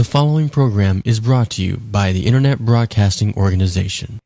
The following program is brought to you by the Internet Broadcasting Organization.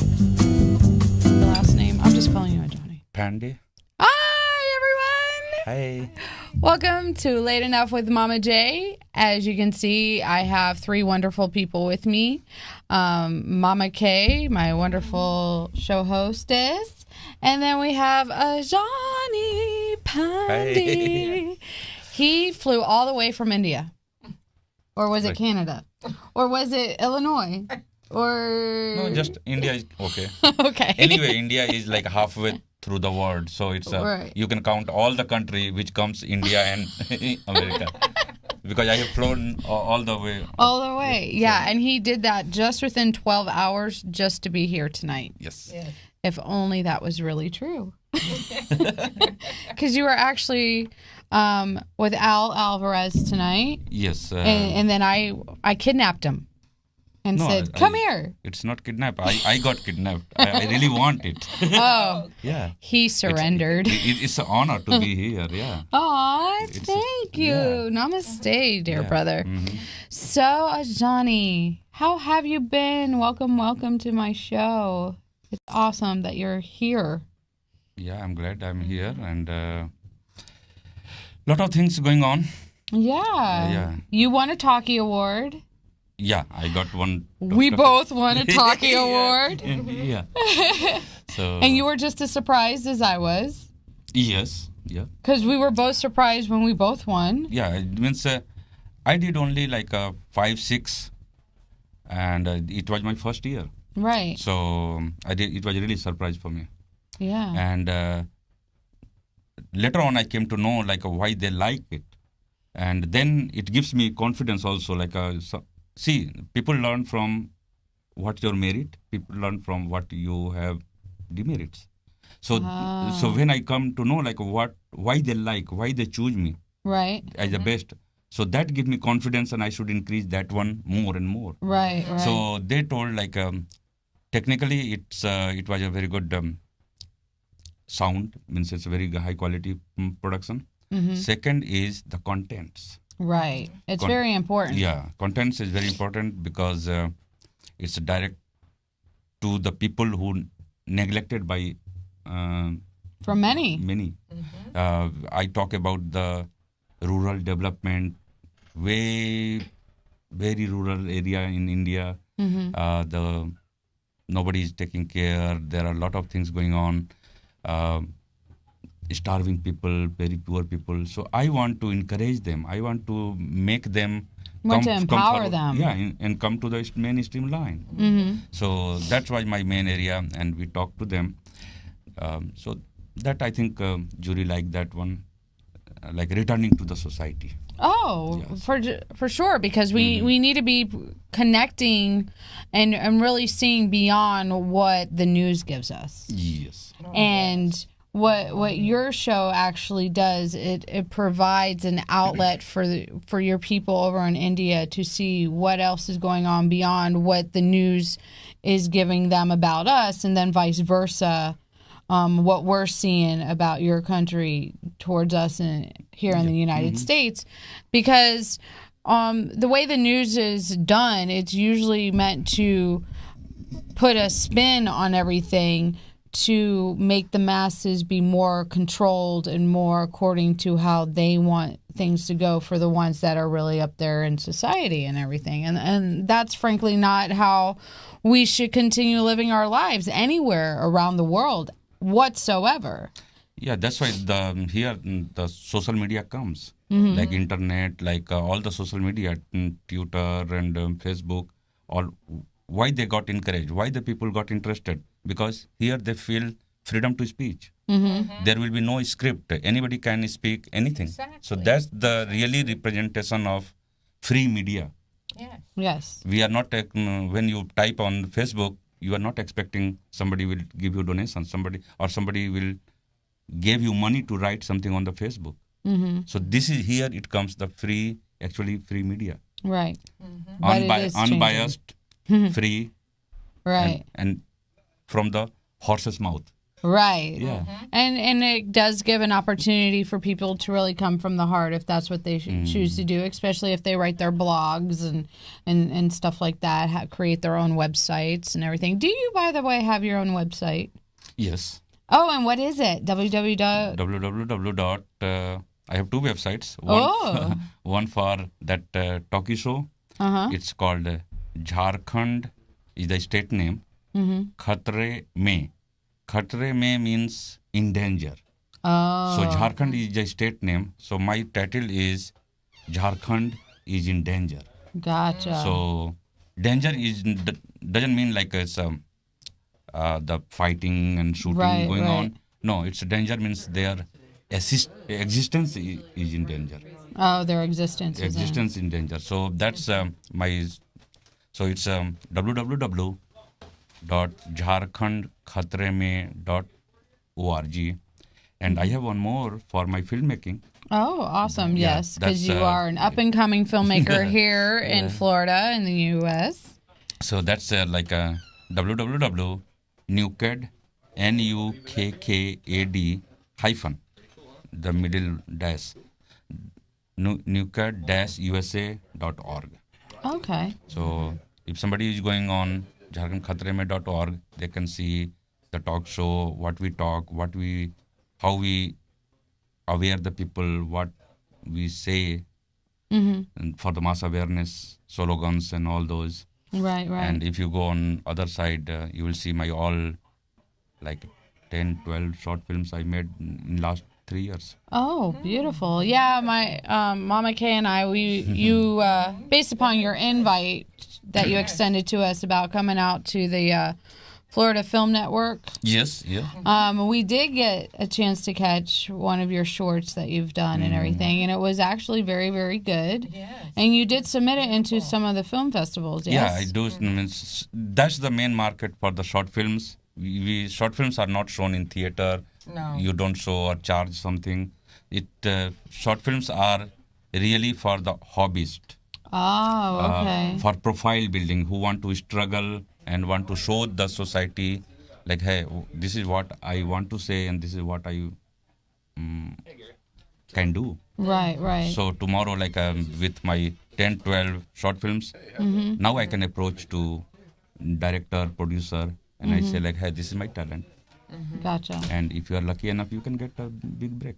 The last name? I'm just calling you a Johnny. Pandy. Hi, everyone. Hi. Welcome to Late Enough with Mama J. As you can see, I have three wonderful people with me. Mama K, my wonderful show hostess. And then we have Johnny Pandy. Hi. He flew all the way from India. Or was it Canada? Or was it Illinois? Or... No, just India is okay. Okay. Anyway, India is like halfway through the world, so it's Right. you can count all the country which comes India and America, because I have flown all the way. All the way. Yeah, and he did that just within 12 hours just to be here tonight. Yes. If only that was really true. Because you were actually with Al Alvarez tonight, Yes. and then I kidnapped him and No, said, I- come here. It's not kidnapped. I got kidnapped. I really want it. Oh, Yeah. he surrendered. It's an honor to be here. Yeah. Aw, It's- thank you. yeah. Namaste, dear Yeah. brother. Mhm. So, Johnny, how have you been? Welcome to my show. It's awesome that you're here. Yeah, I'm glad I'm here, and lot of things going on. Yeah. Yeah. You won a Talkie Award. Yeah, I got one. We both won a Talkie Yeah. Award. Yeah. So. And you were just as surprised as I was. Yes. Yeah. Because we were both surprised when we both won. Yeah. It means I did only like 5, 6, and it was my first year. Right. So I did. It was really a surprise for me. Yeah. And later on, I came to know like why they like it, and then it gives me confidence also. Like see, people learn from what your merit. People learn from what you have demerits. So so when I come to know like why they like, why they choose me Right. as the best, so that gives me confidence, and I should increase that one more and more. Right. So they told like technically it was a very good sound, means it's a very high quality production. Mhm. Second is the contents. Right. It's Con- very important. Yeah, contents is very important because it's direct to the people who neglected by From many. many. I talk about the rural development, very rural area in India. Hmm. The nobody is taking care. There are a lot of things going on. Starving people, very poor people. So I want to encourage them. I want to make them Want to empower forward. them. Yeah, and come to the mainstream line. Hmm. So that was my main area, and we talked to them. So that I think jury liked that one, like returning to the society. Oh, Yes. for sure, because we need to be connecting and really seeing beyond what the news gives us. Yes. And what your show actually does, it provides an outlet for your people over in India to see what else is going on beyond what the news is giving them about us, and then vice versa. What we're seeing about your country towards us here in the United States, because the way the news is done, it's usually meant to put a spin on everything to make the masses be more controlled and more according to how they want things to go for the ones that are really up there in society and everything. And that's frankly not how we should continue living our lives anywhere around the world whatsoever. Yeah, that's why the social media comes, like internet, like all the social media, Twitter and Facebook. All why they got encouraged, why the people got interested, because here they feel freedom to speech. There will be no script. Anybody can speak anything. Exactly. So that's the really representation of free media. Yes. Yes. We are not when you type on Facebook, you are not expecting somebody will give you donation, somebody will give you money to write something on the Facebook. So this is here it comes the free media. Right. But it is changing. Unbiased, free, Right. and from the horse's mouth. Right. Yeah. And it does give an opportunity for people to really come from the heart if that's what they choose to do, especially if they write their blogs and stuff like that, create their own websites and everything. Do you, by the way, have your own website? Yes. Oh, and what is it? www. I have two websites. One for that talkie show. It's called Jharkhand is the state name. Khatre Mein. Khatre Mein means in danger. Oh. So Jharkhand is the state name. So my title is Jharkhand is in danger. Gotcha. So danger doesn't mean like it's the fighting and shooting going on. No, it's danger means their existence is in danger. Oh, their existence. Existence in danger. So that's my. So it's www.jharkhandkhatreme.org, and I have one more for my filmmaking. Oh, awesome! Yeah, Yes, because that's, you are an up and coming filmmaker here in Florida, in the U.S. So that's like www.nukkad, NUKKAD hyphen the middle dash nukkad-usa.org. Okay. So if somebody is going on jharkhandkhatreme.org, they can see the talk show, what we talk, how we aware the people, what we say, and for the mass awareness slogans and all those. Right. And if you go on other side, you will see my all like 10, 12 short films I made in last 3 years. Oh, beautiful. Yeah, my Mama Kay and I, you based upon your invite that you extended to us about coming out to the Florida Film Network. Yes, yeah. We did get a chance to catch one of your shorts that you've done and everything, and it was actually very, very good. Yes. And you did submit it into some of the film festivals, yes? Yeah, I do. That's the main market for the short films. Short films are not shown in theater. No. You don't show or charge something. Short films are really for the hobbyist. Oh, okay. For profile building, who want to struggle and want to show the society, like, hey, this is what I want to say and this is what I can do. Right. So tomorrow, like with my 10, 12 short films, now I can approach to director, producer, and I say like, hey, this is my talent. Gotcha. And if you are lucky enough, you can get a big break.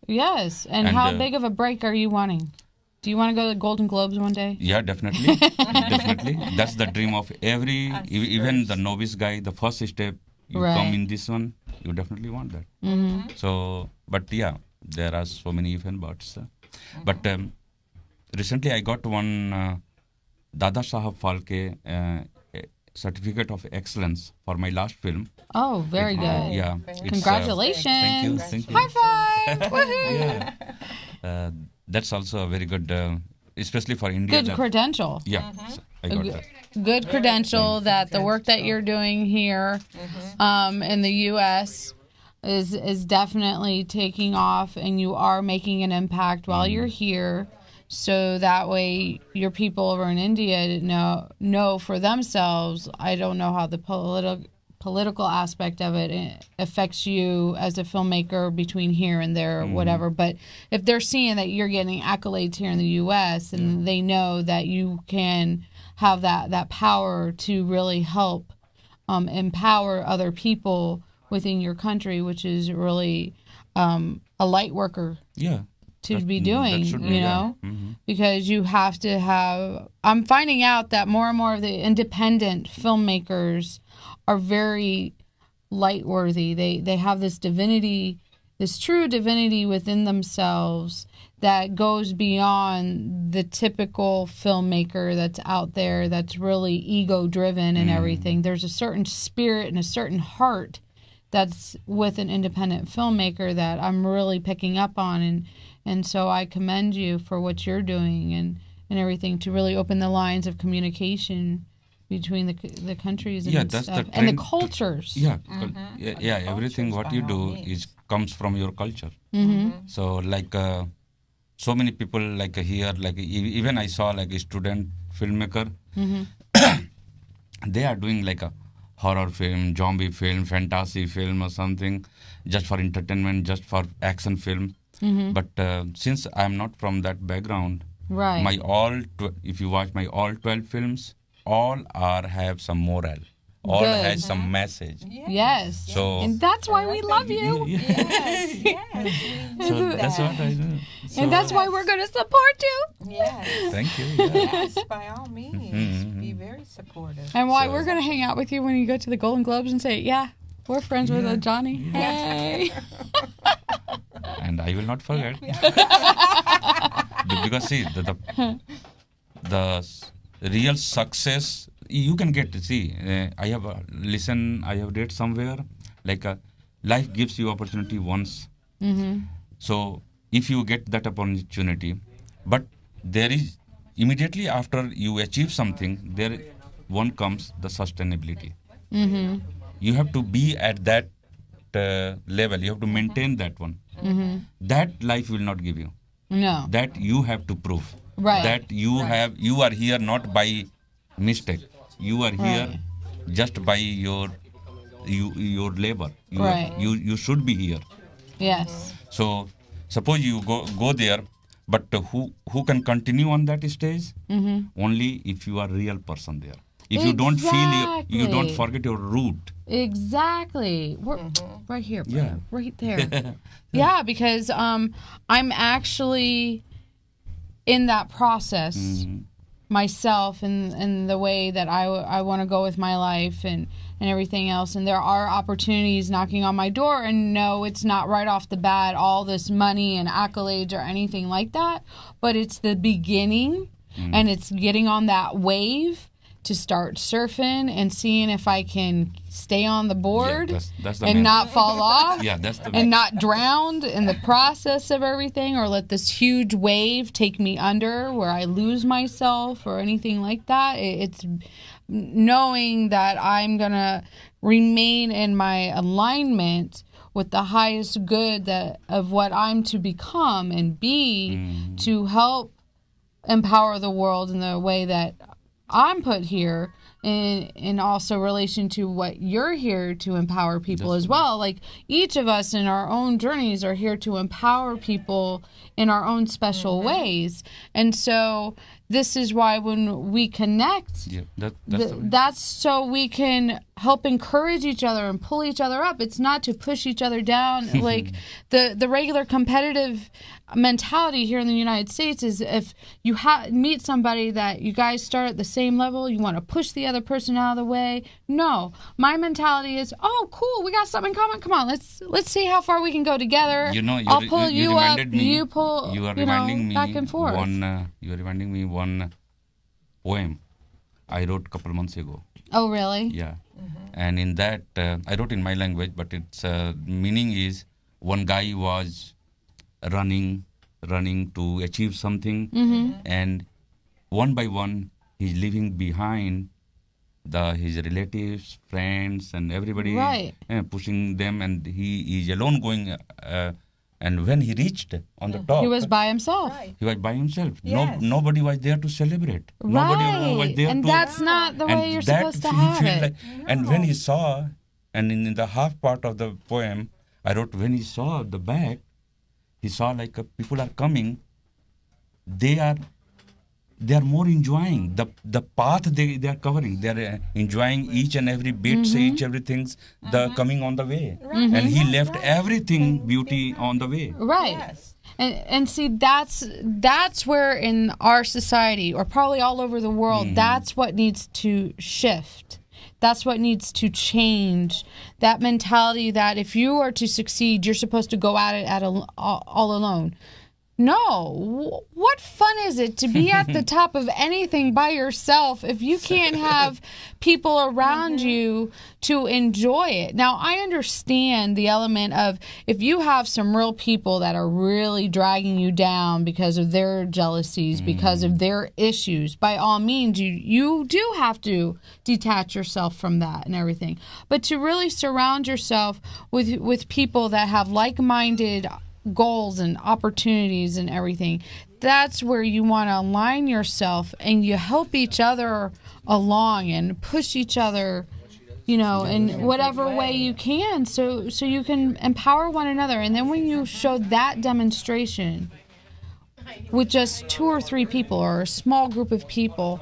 Yes. And how big of a break are you wanting? Do you want to go to the Golden Globes one day? Yeah, definitely. Definitely. That's the dream of even the novice guy, the first step, you come in this one, you definitely want that. So, but yeah, there are so many if and buts. But recently I got one Dada Sahab Phalke Certificate of Excellence for my last film. Oh, very good. Yeah. Congratulations. Thank you. High five. Woohoo. Yeah. That's also a very good, especially for India. Good credential. Yeah, I got that. Good credential that the work that you're doing here in the U.S. is definitely taking off, and you are making an impact while you're here. So that way your people over in India know for themselves. I don't know how the political aspect of it affects you as a filmmaker between here and there or whatever. But if they're seeing that you're getting accolades here in the U.S. and they know that you can have that power to really help empower other people within your country, which is really a light worker. Yeah. To be doing, because you have to have. I'm finding out that more and more of the independent filmmakers are very light-worthy. They have this divinity, this true divinity within themselves that goes beyond the typical filmmaker that's out there that's really ego-driven and everything. There's a certain spirit and a certain heart that's with an independent filmmaker that I'm really picking up on, and so I commend you for what you're doing and everything to really open the lines of communication between the countries and stuff, and the cultures. Everything what you do comes from your culture. So like so many people like here, like even I saw like a student filmmaker. They are doing like a horror film, zombie film, fantasy film or something, just for entertainment, just for action film. But since I'm not from that background, Right. my if you watch my all 12 films, all are have some moral, all Good. has some message. Yes. So And that's why we love you. Yes, yes. we so do that's that. what I do. So, And that's why we're going to support you. Yes. thank you. Yeah. Yes, by all means. Mhm. Be very supportive. And why So- we're going to hang out with you when you go to the Golden Globes and say, yeah, we're friends with Johnny. Hey. And I will not forget. Because see, the real success you can get. See, I have I have read somewhere like life gives you opportunity once. So if you get that opportunity, but there is immediately after you achieve something, there one comes the sustainability. You have to be at that level. You have to maintain that one. That life will not give you. No. That you have to prove. Right. That you are here not by mistake. You are here just by your labor. Right. You should be here. Yes. So suppose you go there, but who can continue on that stage? Only if you are real person there. If you don't feel you don't Exactly. forget your root. Exactly. We're right here. Bro. Yeah. Right there. Yeah, because I'm actually in that process myself and the way that I want to go with my life and everything else. And there are opportunities knocking on my door. And no, it's not right off the bat all this money and accolades or anything like that. But it's the beginning and it's getting on that wave to start surfing and seeing if I can stay on the board that's the and main- not fall off Yeah, that's the and not drowned in the process of everything or let this huge wave take me under where I lose myself or anything like that. It's knowing that I'm going to remain in my alignment with the highest good of what I'm to become and be to help empower the world in the way that I'm put here, in also relation to what you're here to empower people as well. Like each of us in our own journeys are here to empower people in our own special ways. And so this is why when we connect, Yeah, that's the way. that's so we can help encourage each other and pull each other up. It's not to push each other down. Like the regular competitive mentality here in the United States is if you meet somebody that you guys start at the same level, you want to push the other person out of the way. No, my mentality is, oh, cool, we got something in common. Come on, let's see how far we can go together. You know, I'll pull you up, reminded me, you pull, you are you know, reminding me back and forth. you are reminding me one poem I wrote a couple months ago. Oh, really? Yeah. And in that, I wrote in my language, but its meaning is one guy was running to achieve something, and one by one, he's leaving behind his relatives, friends, and everybody, Right. pushing them, and he is alone going. And when he reached on the top, He was by himself. Right. he was by himself. Yes. Nobody was there to celebrate. Nobody was Right. there And to. that's not the way you're that supposed to he have felt it. like- and when he saw, and in the half part of the poem, I wrote, when he saw the back, he saw like people are coming. They are more enjoying the path they are covering. They are enjoying each and every bit, each everything's the coming on the way, and he left everything beauty on the way. Right. Yes. And see, that's where in our society, or probably all over the world, that's what needs to shift. That's what needs to change. That mentality that if you are to succeed, you're supposed to go at it all alone. No. What fun is it to be at the top of anything by yourself if you can't have people around you to enjoy it? Now, I understand the element of if you have some real people that are really dragging you down because of their jealousies, because of their issues, by all means, you do have to detach yourself from that and everything. But to really surround yourself with people that have like-minded goals and opportunities and everything, that's where you want to align yourself and you help each other along and push each other, in whatever way you can, so you can empower one another. And then when you show that demonstration with just 2 or 3 people or a small group of people,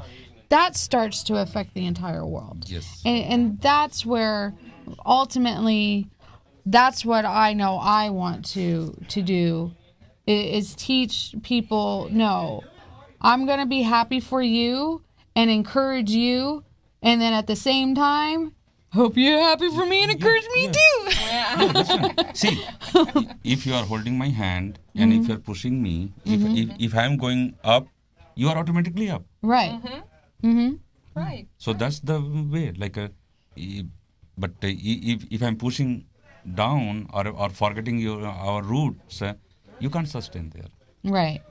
that starts to affect the entire world. Yes. And that's where ultimately, that's what I know I want to do, is teach people, no, I'm going to be happy for you and encourage you, and then at the same time, hope you're happy for me and encourage me too. No, that's fine. See, if you are holding my hand and if you are pushing me, if I am going up, you are automatically up. Right. Right. So that's the way. But if I'm pushing down or forgetting our roots, you can't sustain there. Right.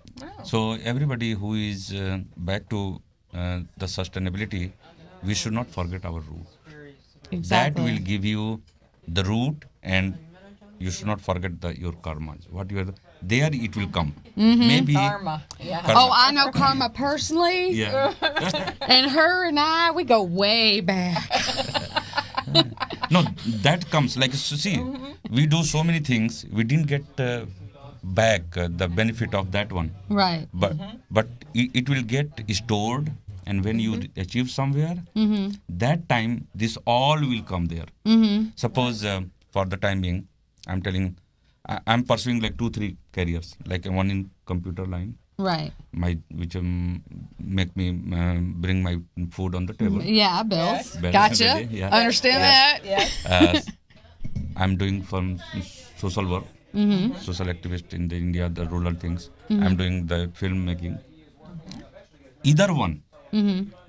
So everybody who is back to the sustainability, we should not forget our root. Exactly. That will give you the root, and you should not forget your karmas. What you are there, it will come. Maybe Karma. Yeah. karma. Oh, I know Karma personally. Yeah. And her and I, we go way back. No, that comes see. We do so many things. We didn't get back the benefit of that one. Right. But it will get stored, and when you achieve somewhere, that time this all will come there. Suppose for the time being, I'm telling, I'm pursuing like 2-3 careers, like one in computer line, Right. which make me bring my food on the table. Yeah, bills. Bills Gotcha. every day, yeah. Understand that. Yes. I'm doing some social work, social activist in the India, the rural things. I'm doing the filmmaking. Either one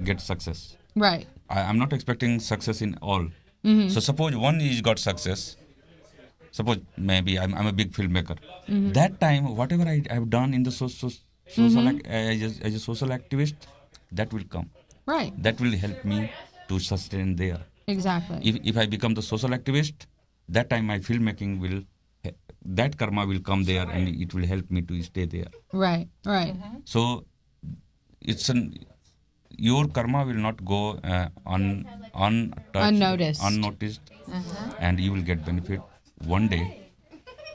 get success. Right. I'm not expecting success in all. So suppose one is got success. Suppose maybe I'm a big filmmaker. That time, whatever I have done in the social as a social activist, that will come. Right. That will help me to sustain there. Exactly. If I become the social activist, that time my filmmaking that karma will come there, and it will help me to stay there. Right. Right. So it's your karma will not go Unnoticed. unnoticed, and you will get benefit one day.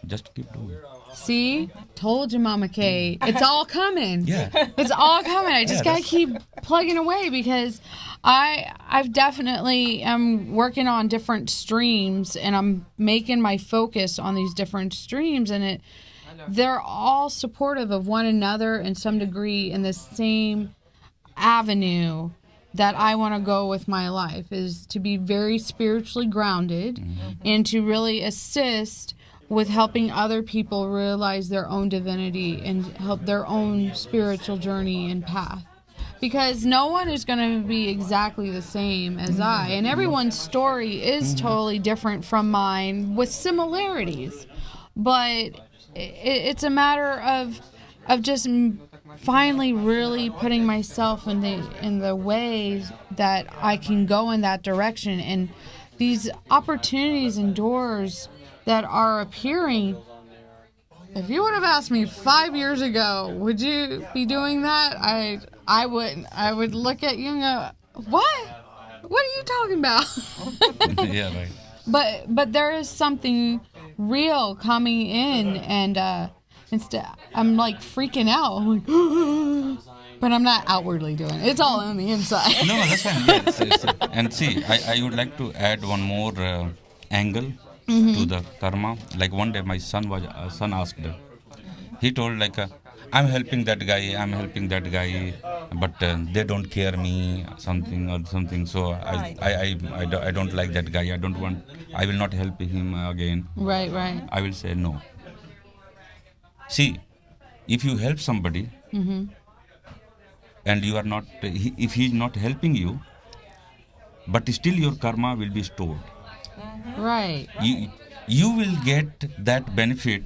Just keep doing it. See? Told you, Mama Kate. It's all coming. Yeah. It's all coming. I just Yeah, gotta keep plugging away, because I've definitely am working on different streams, and I'm making my focus on these different streams, and they're all supportive of one another in some degree, in the same avenue that I want to go with my life, is to be very spiritually grounded and to really assist with helping other people realize their own divinity and help their own spiritual journey and path. Because no one is going to be exactly the same as I, and everyone's story is totally different from mine with similarities. But it's a matter of just finally really putting myself in the ways that I can go in that direction, and these opportunities and doors that are appearing. If you would have asked me 5 years ago, would you be doing that? I wouldn't. I would look at you and go, what? What are you talking about? Yeah, right. But there is something real coming in, and instead I'm like freaking out. I'm like, but I'm not outwardly doing it. It's all on the inside. No, that's fine. Yes. And see, I would like to add one more angle to the karma. Like one day my son asked, he told I'm helping that guy, but they don't care me, something. So I don't like that guy. I will not help him again. Right. I will say no. See, if you help somebody, and you are not, if he is not helping you, but still your karma will be stored. Right. You will get that benefit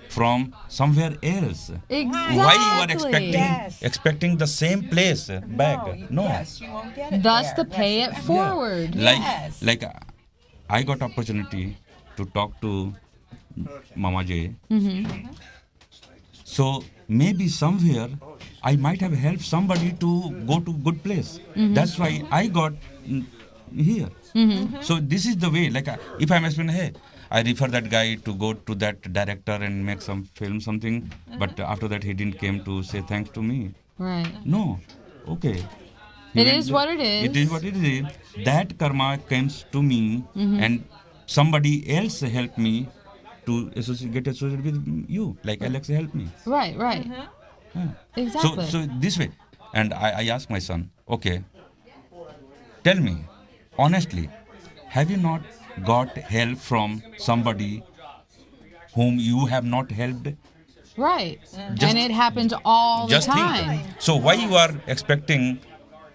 from somewhere else. Exactly. Why you are Yes. expecting the same place back? No. Yes, you won't get it. Thus there. the pay it forward. Yes. Like I got opportunity to talk to Mama J, So maybe somewhere I might have helped somebody to go to good place. That's why I got here. So this is the way. Like if I'm explaining, hey, I refer that guy to go to that director and make some film something, but after that he didn't came to say thanks to me. Right. No, okay. It is what it is. It is what it is. That karma comes to me, and somebody else helped me to get associated with you. Like Alex helped me. Right. Right. Yeah. Exactly. So this way, and I asked my son, okay, tell me honestly, have you not got help from somebody whom you have not helped? Right. Just- And it happens all the Just time. think. So why you are expecting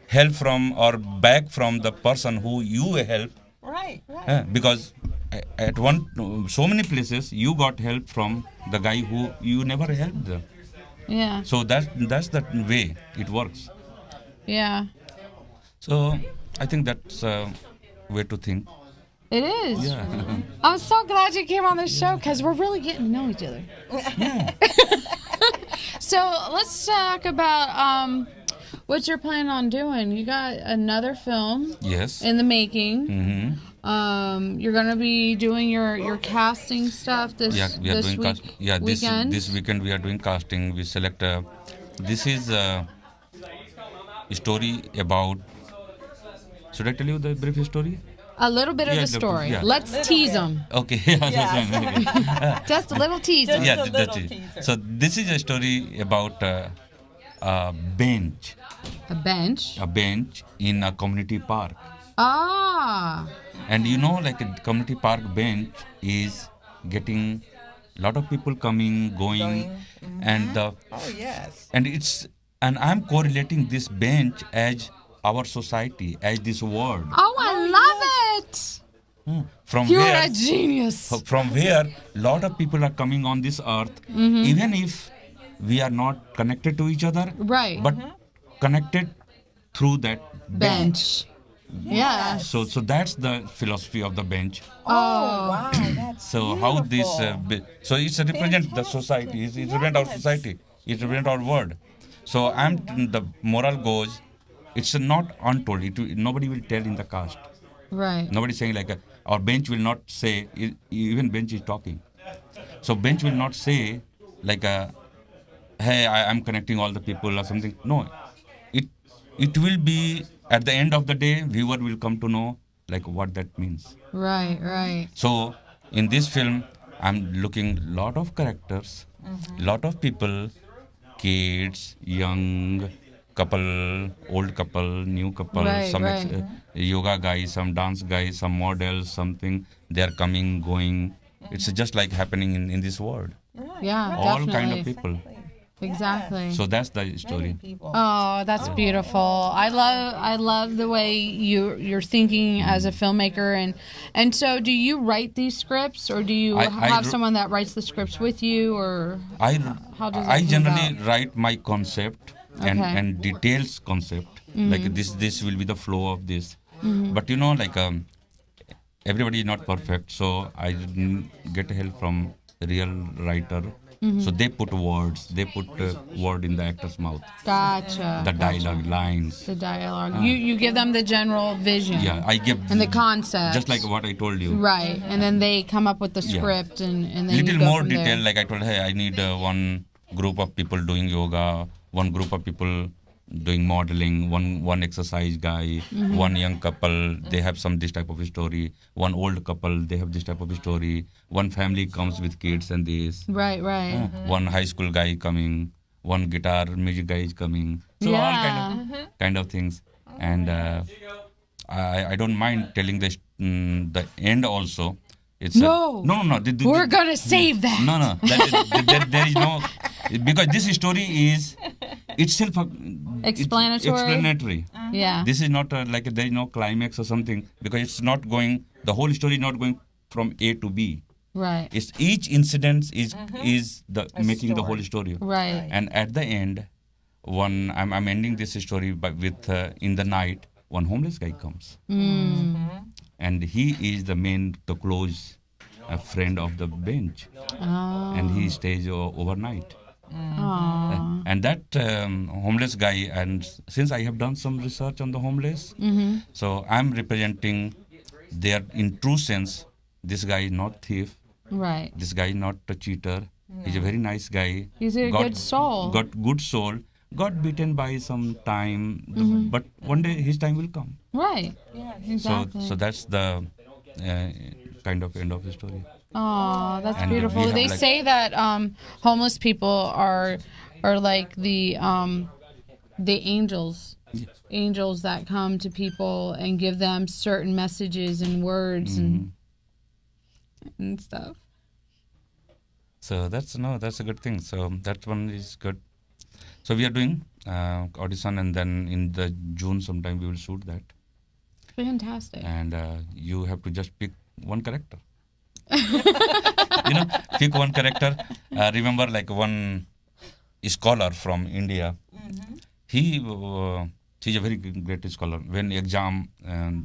help from or back from the person who you help? Right, right. Because at so many places you got help from the guy who you never helped. Yeah. So that's the way it works. Yeah. So I think that's a way to think. It is. Yeah. I'm so glad you came on the show because we're really getting to know each other. So let's talk about what you're planning on doing. You got another film Yes. in the making. Mm-hmm. You're gonna be doing your casting stuff this Yeah, we are this doing week, weekend. this weekend we are doing casting. We select. This is a story about. Should I tell you the brief story? A little bit of Yeah, the story. yeah. Let's tease them. Okay. Just a little teaser. Just Yeah, a that's little it. teaser. So this is a story about a bench, A bench. in a community park. Ah. And like a community park bench is getting a lot of people coming, going, and Oh, yes. and I'm correlating this bench as our society, as this world. Oh, I love it. From You're where a genius. from where lot of people are coming on this earth, even if we are not connected to each other, Right. but connected through that bench. Bench. Yeah. So that's the philosophy of the bench. Oh, wow. That's So how this beautiful. so it's represent the society, it represent our society, it represent our world. So the moral goes, it's not untold, nobody will tell in the cast. Right. Nobody saying like our bench will not say, even bench is talking. So bench will not say like hey, I'm connecting all the people or something. No, it will be at the end of the day, viewer will come to know like what that means. Right. Right. So in this film, I'm looking lot of characters, lot of people, kids, young couple, old couple, new couple, Right, some right. yoga guys, some dance guys, some models, something. They are coming, going. It's just like happening in this world. Yeah. All Definitely. kind of people. Exactly. So that's the Many story. people. Oh, that's beautiful. I love the way you're thinking as a filmmaker, and so do you write these scripts, or do you I have wr- someone that writes the scripts with you, or I how does I that come generally about? write my concept Okay. and details concept, like this will be the flow of this. But like everybody is not perfect, so I didn't get help from real writer. So they put words, word in the actor's mouth, Gotcha. the dialogue lines. The dialogue. You give them the general vision. Yeah, I give And the concept. just like what I told you. Right, and then they come up with the Yeah. script, and then Little you go more from detail, there. like I told, hey, I need one group of people doing yoga, one group of people doing modeling, one exercise guy, one young couple, they have this type of story, one old couple, they have this type of story, one family comes with kids and this, Right, right. one high school guy coming, one guitar music guy is coming, so Yeah. all kind of things. And I don't mind telling the end also. It's No. no. We're gonna save that. No. There is no, because this story is itself Explanatory? explanatory. Yeah. This is not like there is no climax or something, because it's not going. The whole story is not going from A to B. Right. It's each incident is the A making the story. whole story. Right. And at the end, I'm ending this story with in the night, one homeless guy comes, and he is the close friend of the bench, Oh. and he stays overnight. Aw. And that homeless guy, and since I have done some research on the homeless, so I'm representing their in true sense. This guy is not thief. Right. This guy is not a cheater. He's a very nice guy. He's a good soul. Got good soul. Got beaten by some time, but one day his time will come. Right. Yes. Exactly. So that's the kind of end of the story. Oh, that's And we beautiful. have, They like- say that homeless people are like the angels. Angels that come to people and give them certain messages and words and stuff. So that's a good thing. So that one is good. So we are doing audition, and then in the June sometime we will shoot that. Fantastic. And you have to just pick one character. Pick one character. Remember, like one scholar from India. He's a very great scholar. When exam,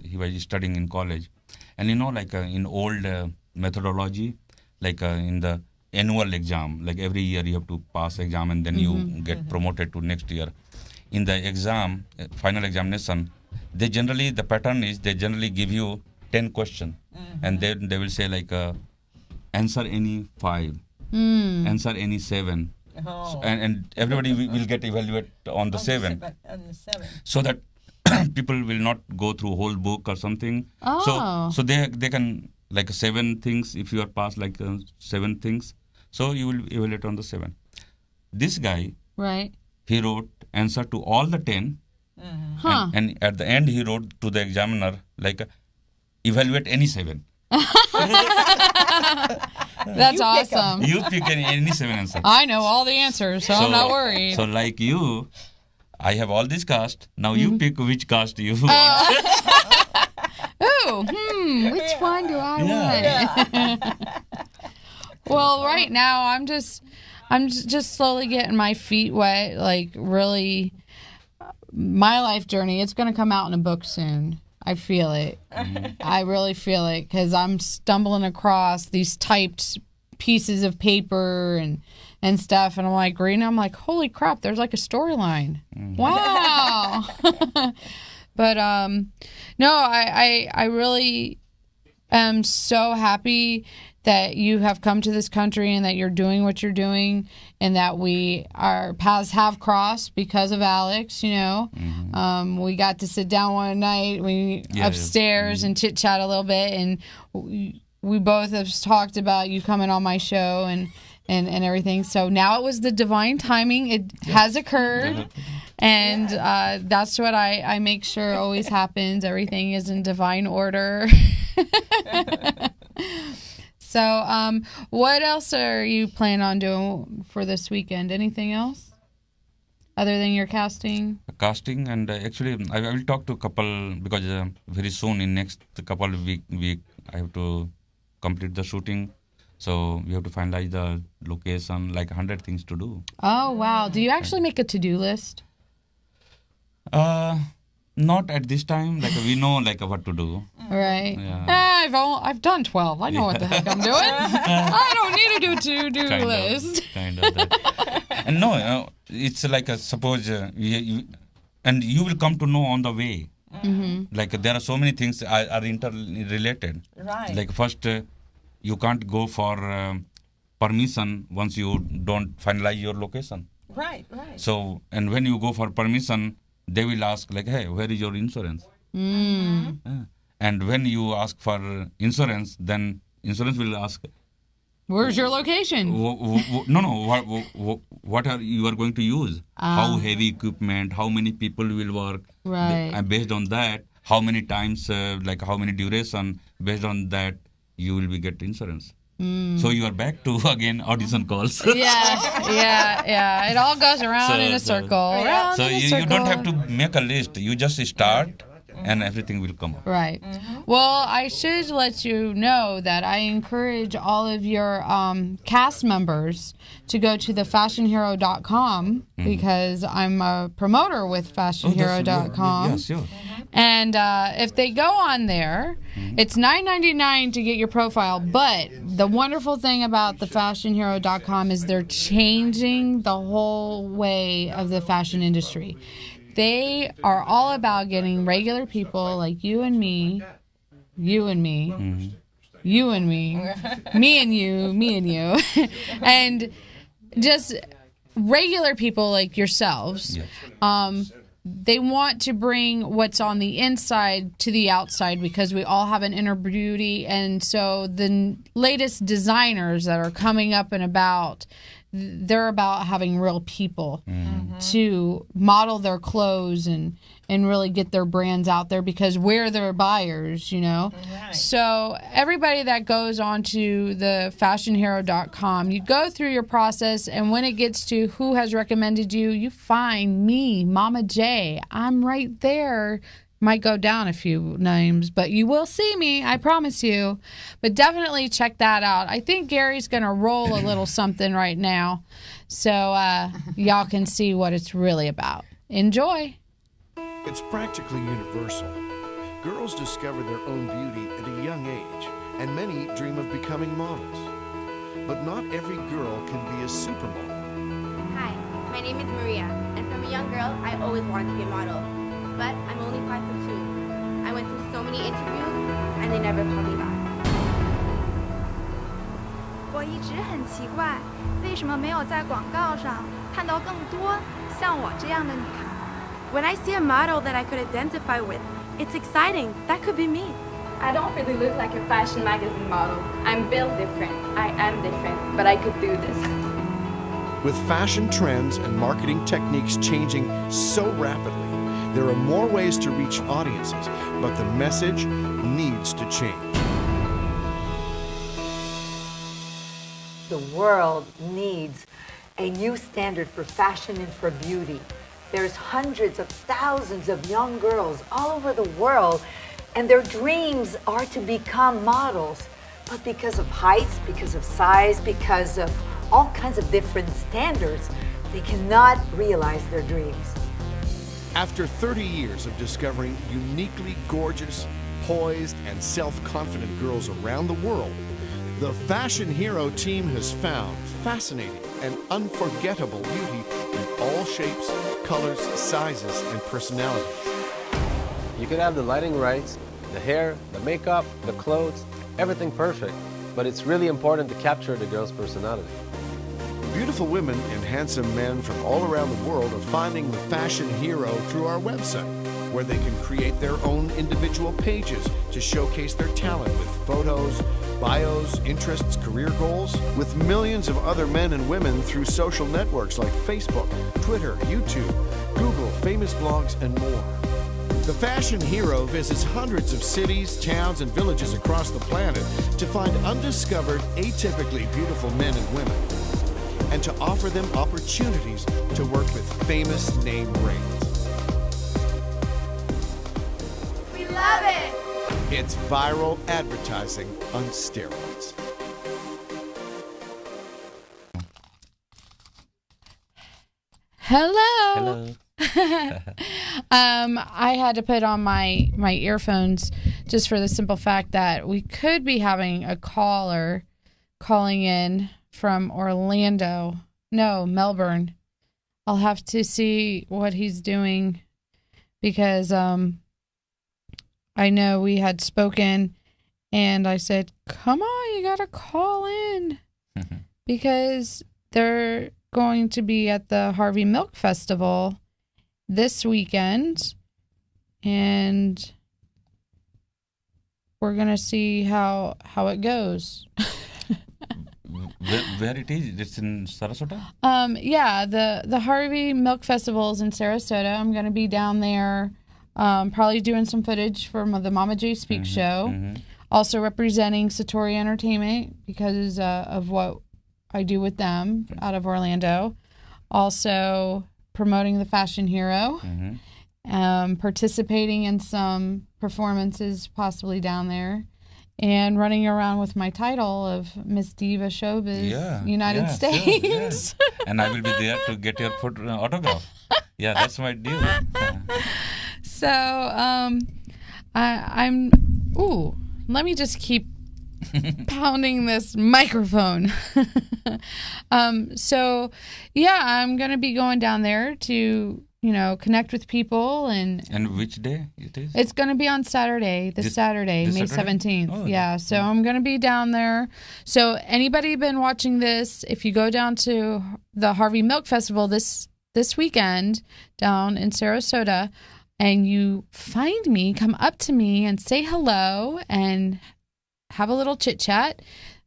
he was studying in college, and like in old methodology, like in the annual exam, like every year you have to pass exam and then you get promoted to next year. In the exam, final examination, the pattern is they generally give you 10 questions, and then they will say like answer any 5, answer any 7, Oh. and everybody will get evaluated on the 7, On the 7. so that people will not go through whole book or something. Oh. So they can like 7 things. If you are passed like 7 things, so you will evaluate on the 7. This guy, Right. he wrote answer to all the 10, Huh. and at the end he wrote to the examiner like evaluate any 7. That's You pick 'em. awesome. You pick any 7 answers. I know all the answers, so I'm not worried. So like you, I have all these cast. Now you pick which cast you Oh. want. Ooh, which one do I want? Well, right now I'm just slowly getting my feet wet. Like really, my life journey. It's going to come out in a book soon. I feel it. I really feel it because I'm stumbling across these typed pieces of paper and stuff, and I'm like reading. I'm like, holy crap! There's like a storyline. Wow. But no, I really am so happy that you have come to this country and that you're doing what you're doing, and that our paths have crossed because of Alex. We got to sit down one night upstairs and chit chat a little bit, and we both have talked about you coming on my show and everything. So now it was the divine timing. It has occurred. And that's what I make sure always happens. Everything is in divine order. So what else are you planning on doing for this weekend? Anything else other than your casting? Casting, and actually I will talk to a couple because very soon in next couple of week I have to complete the shooting. So we have to finalize the location, like 100 things to do. Oh, wow. Do you actually make a to-do list? Not at this time. Like we know like what to do. Right. Yeah. I've done 12. I know what the heck I'm doing. I don't need to do a to-do list. Kind of that. And no, it's like suppose and you will come to know on the way. Like there are so many things are interrelated. Right. Like first, you can't go for permission once you don't finalize your location. Right. So, and when you go for permission, they will ask like, hey, where is your insurance? And when you ask for insurance, then insurance will ask, Where's your location? what are you are going to use? How heavy equipment? How many people will work? Right. And based on that, how many times, like how many duration? Based on that, you will be get insurance. So you are back to again audition calls. Yeah. It all goes around in a circle. Around So in a you circle. don't have to make a list. You just start and everything will come up. Right. Well, I should let you know that I encourage all of your cast members to go to thefashionhero.com because I'm a promoter with fashionhero.com. Yes, sure. And if they go on there, it's $9.99 to get your profile. But the wonderful thing about thefashionhero.com is they're changing the whole way of the fashion industry. They are all about getting regular people like you and me, you and me, you and me, me and you, and just regular people like yourselves. Yes. They want to bring what's on the inside to the outside because we all have an inner beauty. And so the latest designers that are coming up and about, they're about having real people to model their clothes and really get their brands out there because we're their buyers, you know. Right. So everybody that goes onto the fashionhero.com, you go through your process, and when it gets to who has recommended you, you find me, Mama J. I'm right there. Might go down a few names, but you will see me, I promise you. But definitely check that out. I think Gary's going to roll a little something right now, so y'all can see what it's really about. Enjoy. It's practically universal. Girls discover their own beauty at a young age, and many dream of becoming models. But not every girl can be a supermodel. Hi, my name is Maria, and from a young girl, I always wanted to be a model. But I'm only 5'2". I went through so many interviews, and they never called me back. 我一直很奇怪，为什么没有在广告上看到更多像我这样的女孩？ When I see a model that I could identify with, it's exciting. That could be me. I don't really look like a fashion magazine model. I'm built different. I am different, but I could do this. With fashion trends and marketing techniques changing so rapidly, there are more ways to reach audiences, but the message needs to change. The world needs a new standard for fashion and for beauty. There's hundreds of thousands of young girls all over the world, and their dreams are to become models. But because of heights, because of size, because of all kinds of different standards, they cannot realize their dreams. After 30 years of discovering uniquely gorgeous, poised, and self-confident girls around the world, the Fashion Hero team has found fascinating and unforgettable beauty in all shapes, colors, sizes, and personalities. You could have the lighting right, the hair, the makeup, the clothes, everything perfect, but it's really important to capture the girl's personality. Beautiful women and handsome men from all around the world are finding the Fashion Hero through our website, where they can create their own individual pages to showcase their talent with photos, bios, interests, career goals, with millions of other men and women through social networks like Facebook, Twitter, YouTube, Google, famous blogs, and more. The Fashion Hero visits hundreds of cities, towns, and villages across the planet to find undiscovered, atypically beautiful men and women, and to offer them opportunities to work with famous name brands. We love it! It's viral advertising on steroids. Hello. I had to put on my earphones just for the simple fact that we could be having a caller calling in from Orlando. No, Melbourne. I'll have to see what he's doing because I know we had spoken and I said, come on, you got to call in because they're going to be at the Harvey Milk Festival this weekend and we're going to see how it goes. Where it is? It's in Sarasota? Yeah, the Harvey Milk Festival is in Sarasota. I'm going to be down there probably doing some footage for the Mama J Speak show. Also representing Satori Entertainment because of what I do with them out of Orlando. Also promoting the Fashion Hero. participating in some performances possibly down there, and running around with my title of Miss Diva Showbiz United States. Sure, yeah. And I will be there to get your autograph. Yeah, that's my deal. So I'm let me just keep pounding this microphone. So yeah, I'm gonna be going down there to connect with people. And which day it is? It's going to be on Saturday, this Saturday, May 17th. Oh, yeah, so I'm going to be down there. So anybody been watching this, if you go down to the Harvey Milk Festival this weekend down in Sarasota, and you find me, come up to me and say hello and have a little chit-chat,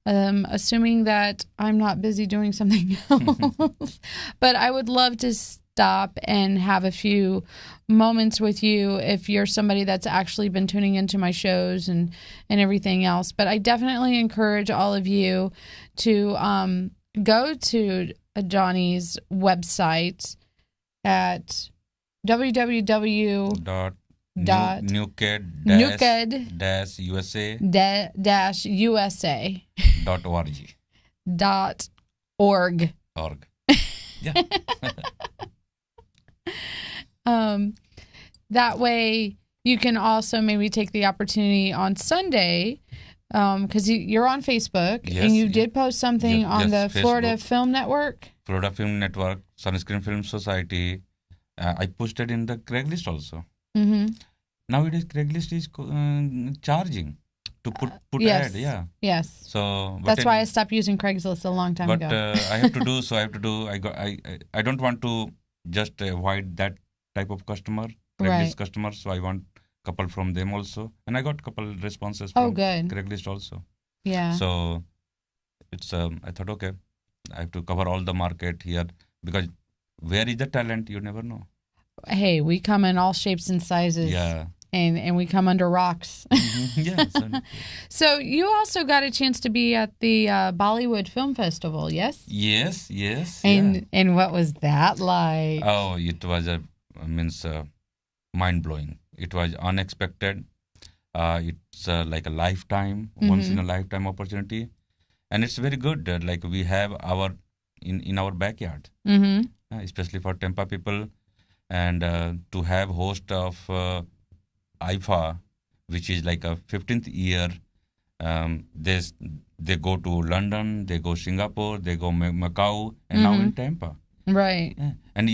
assuming that I'm not busy doing something else. But I would love to stop and have a few moments with you if you're somebody that's actually been tuning into my shows and everything else. But I definitely encourage all of you to go to Johnny's website at www.nuked-usa.org. Yeah. That way you can also maybe take the opportunity on Sunday, because you're on Facebook, and you did post something on the Facebook. Florida Film Network. Florida Film Network, Sunscreen Film Society. I posted in the Craigslist also. Mm-hmm. Nowadays, Craigslist is charging to put yes. ad. Yeah. Yes. So that's why I stopped using Craigslist a long time ago. But I have to do. So I have to do. I don't want to just avoid that type of customer, Craigslist customer. So I want couple from them also, and I got couple responses from Craigslist also. Yeah. So it's I thought, okay, I have to cover all the market here, because where is the talent, you never know. Hey, we come in all shapes and sizes. Yeah. And we come under rocks. Yeah. So you also got a chance to be at the Bollywood Film Festival, yes? Yes. And what was that like? Oh, it was mind blowing. It was unexpected. It's like a lifetime, once in a lifetime opportunity, and it's very good. Like we have our in our backyard, especially for Tampa people, and to have host of IFA, which is like a 15th year. They go to London, they go Singapore, they go Macau, and now in Tampa. Right. Yeah. And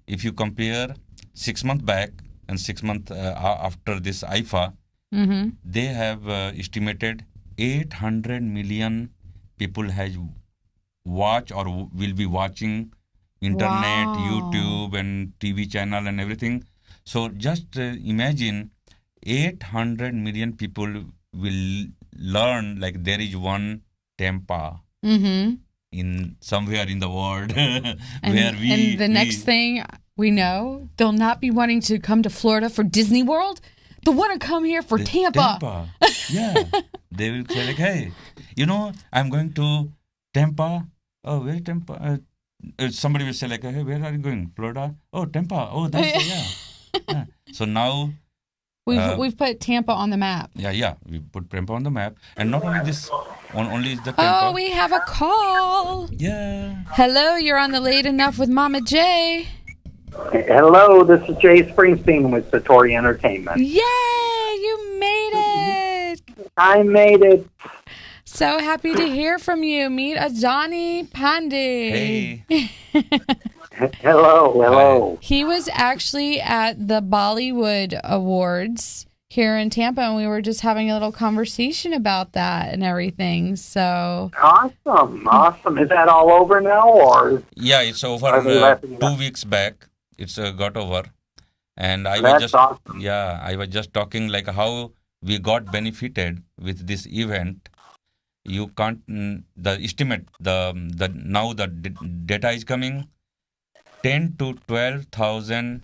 if you compare 6 months back and 6 months after this IFA, they have estimated 800 million people has watch or will be watching internet, YouTube, and TV channel and everything. So just imagine 800 million people will learn like there is one Tampa in somewhere in the world and the next thing we know, they'll not be wanting to come to Florida for Disney World. They'll want to come here for Tampa. Yeah. They will say like, hey, I'm going to Tampa. Oh, where Tampa? Somebody will say like, hey, where are you going? Florida? Oh, Tampa. Oh, that's yeah. So now we've put Tampa on the map. Yeah. We put Tampa on the map, and not only this, only the Tampa. Oh, we have a call. Yeah. Hello, you're on the Late Enough with Mama J. Hello, this is Jay Springsteen with Satori Entertainment. Yay! You made it. I made it. So happy to hear from you. Meet Ajani Pandey. Hey. Hello. He was actually at the Bollywood Awards here in Tampa, and we were just having a little conversation about that and everything. So awesome. Is that all over now, or? Yeah, it's over 2 weeks back. It's got over, and I was just talking like how we got benefited with this event. You can't the estimate the now the data is coming. 10 to 12,000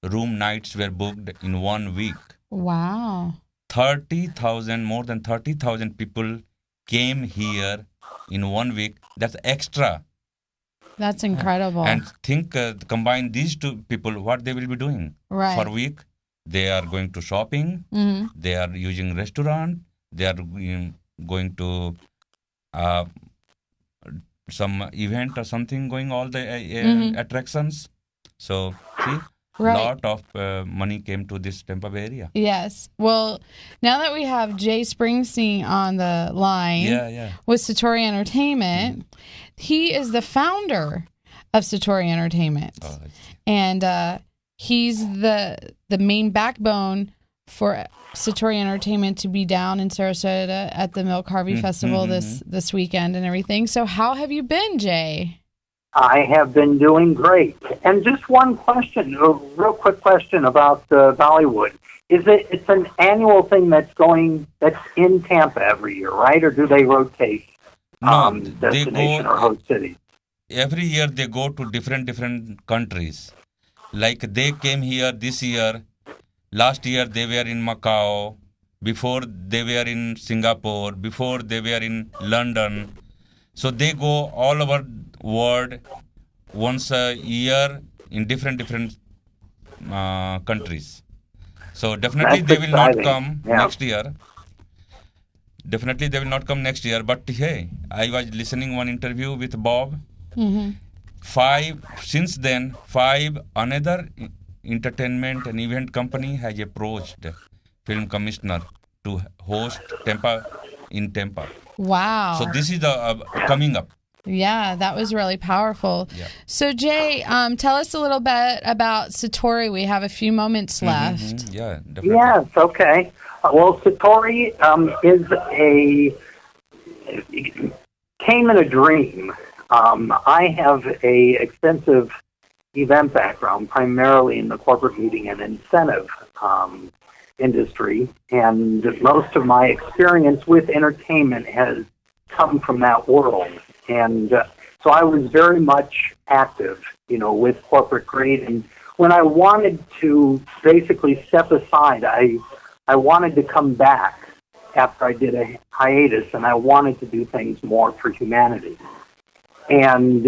room nights were booked in 1 week. Wow. 30,000, more than 30,000 people came here in 1 week. That's extra. That's incredible. And think, combine these two people, what they will be doing. Right. For a week, they are going to shopping, they are using restaurant, they are going to some event or something, going all the attractions. So, see, lot of money came to this Tampa Bay area. Yes. Well, now that we have Jay Springsteen on the line with Satori Entertainment, he is the founder of Satori Entertainment. And he's the main backbone for Satori Entertainment to be down in Sarasota at the Milk Harvey Festival this weekend and everything. So how have you been, Jay? I have been doing great. And just one question, a real quick question about Bollywood. It's an annual thing that's in Tampa every year, right? Or do they rotate destination or host cities? Every year they go to different countries. Like they came here this year. Last year they were in Macau. Before they were in Singapore. Before they were in London. So they go all over world once a year in different countries. So definitely they will not come next year. Definitely they will not come next year. But hey, I was listening one interview with Bob. Since then, another entertainment and event company has approached film commissioner to host in Tampa. Wow. So this is the coming up. Yeah, that was really powerful. Yeah. So Jay, tell us a little bit about Satori. We have a few moments left. Yeah, definitely. Yes, okay. Well, Satori came in a dream. I have a extensive event background, primarily in the corporate meeting and incentive industry, and most of my experience with entertainment has come from that world. And so I was very much active, with corporate grade. And when I wanted to basically step aside, I wanted to come back after I did a hiatus, and I wanted to do things more for humanity. And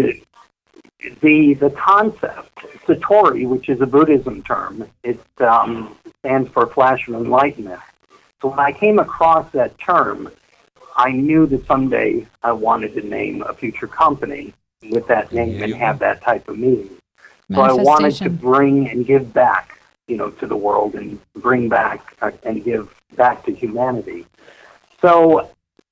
the concept, Satori, which is a Buddhism term, it stands for Flash of Enlightenment. So when I came across that term, I knew that someday I wanted to name a future company with that name and have that type of meaning. So I wanted to bring and give back, to the world and bring back and give back to humanity. So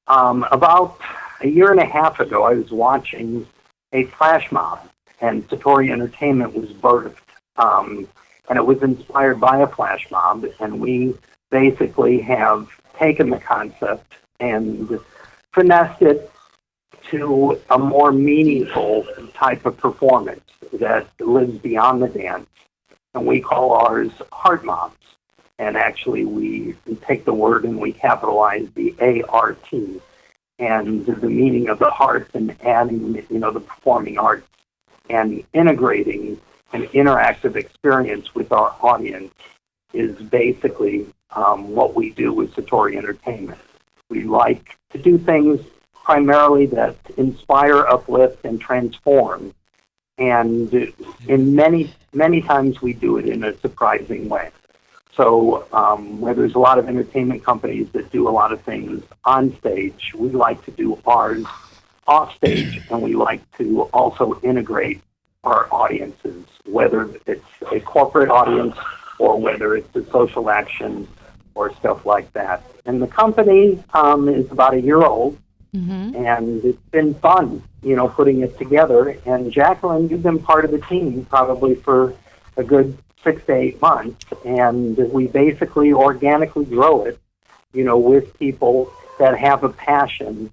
about a year and a half ago, I was watching a flash mob, and Satori Entertainment was birthed. And it was inspired by a flash mob, and we basically have taken the concept and finessed it to a more meaningful type of performance that lives beyond the dance. And we call ours heart mobs. And actually we take the word and we capitalize the A-R-T and the meaning of the heart and adding, the performing arts and integrating an interactive experience with our audience is basically what we do with Satori Entertainment. We like to do things primarily that inspire, uplift, and transform. And in many times we do it in a surprising way. So where there's a lot of entertainment companies that do a lot of things on stage, we like to do ours off stage, and we like to also integrate our audiences, whether it's a corporate audience or whether it's a social action or stuff like that. And the company is about a year old, and it's been fun, putting it together. And Jacqueline, you've been part of the team probably for a good 6 to 8 months, and we basically organically grow it, with people that have a passion,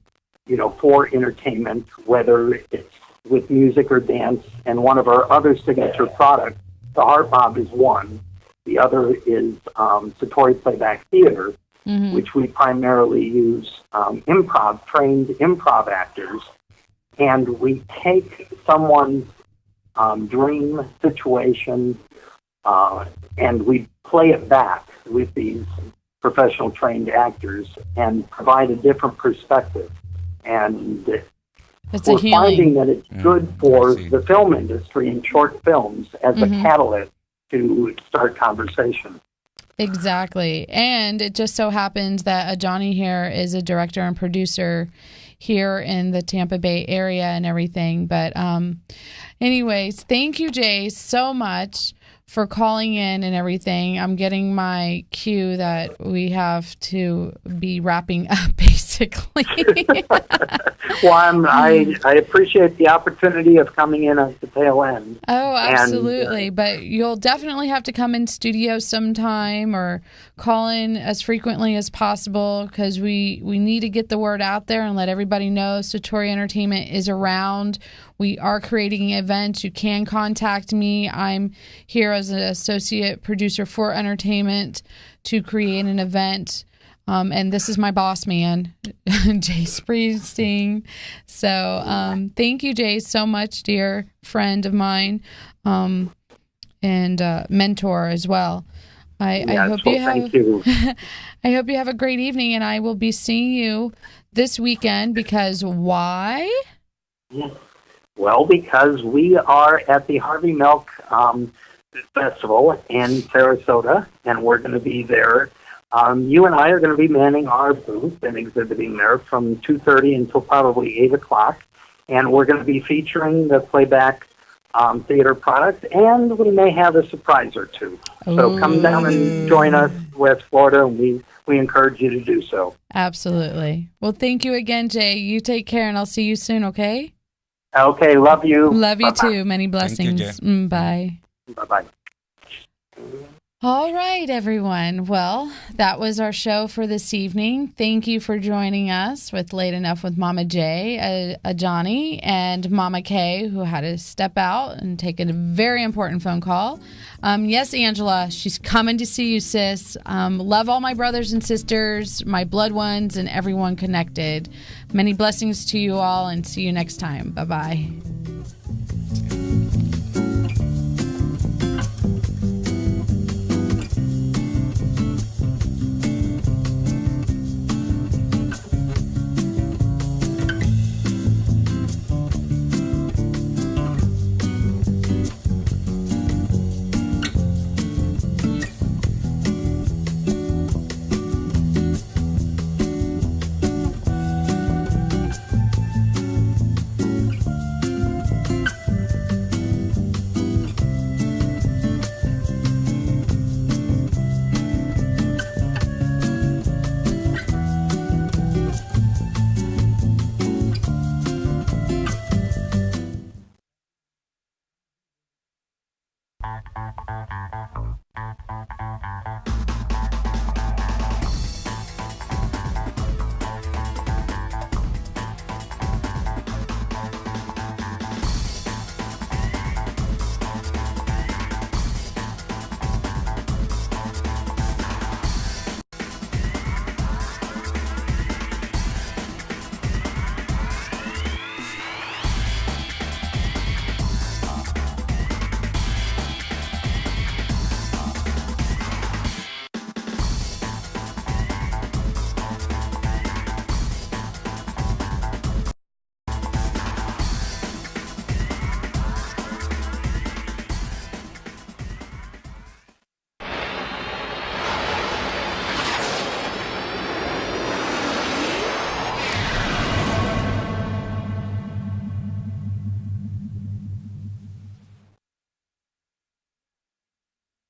for entertainment, whether it's with music or dance. And one of our other signature products, the Heart Mob, is one. The other is Satori Playback Theater, which we primarily use trained improv actors, and we take someone's dream situation and we play it back with these professional trained actors and provide a different perspective. And It's we're a healing. finding that it's good for the film industry and short films as a catalyst to start conversation. Exactly. And it just so happens that Johnny here is a director and producer here in the Tampa Bay area and everything. But anyways, thank you, Jay, so much for calling in and everything. I'm getting my cue that we have to be wrapping up, basically. Well, I appreciate the opportunity of coming in at the tail end. Oh, absolutely. But you'll definitely have to come in studio sometime or call in as frequently as possible because we need to get the word out there and let everybody know Satori Entertainment is around. We are creating events. You can contact me. I'm here as an associate producer for entertainment to create an event. And this is my boss man, Jay Springsteen. So thank you, Jay, so much, dear friend of mine, and mentor as well. I hope you have. Thank you. I hope you have a great evening, and I will be seeing you this weekend because why? Well, because we are at the Harvey Milk Festival in Sarasota, and we're going to be there. You and I are going to be manning our booth and exhibiting there from 2:30 until probably 8 o'clock. And we're going to be featuring the playback theater product, and we may have a surprise or two. So come down and join us, West Florida, and we encourage you to do so. Absolutely. Well, thank you again, Jay. You take care, and I'll see you soon, okay? Okay, love you. Love you Bye-bye. too. Many blessings. Thank you, Jay. Bye. Bye-bye. All right, everyone. Well, that was our show for this evening. Thank you for joining us with Late Enough with Mama J, Johnny, and Mama Kay, who had to step out and take a very important phone call. Yes, Angela, she's coming to see you, sis. Love all my brothers and sisters, my blood ones, and everyone connected. Many blessings to you all, and see you next time. Bye-bye.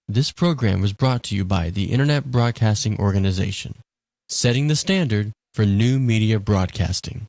This program was brought to you by the Internet Broadcasting Organization, setting the standard for new media broadcasting.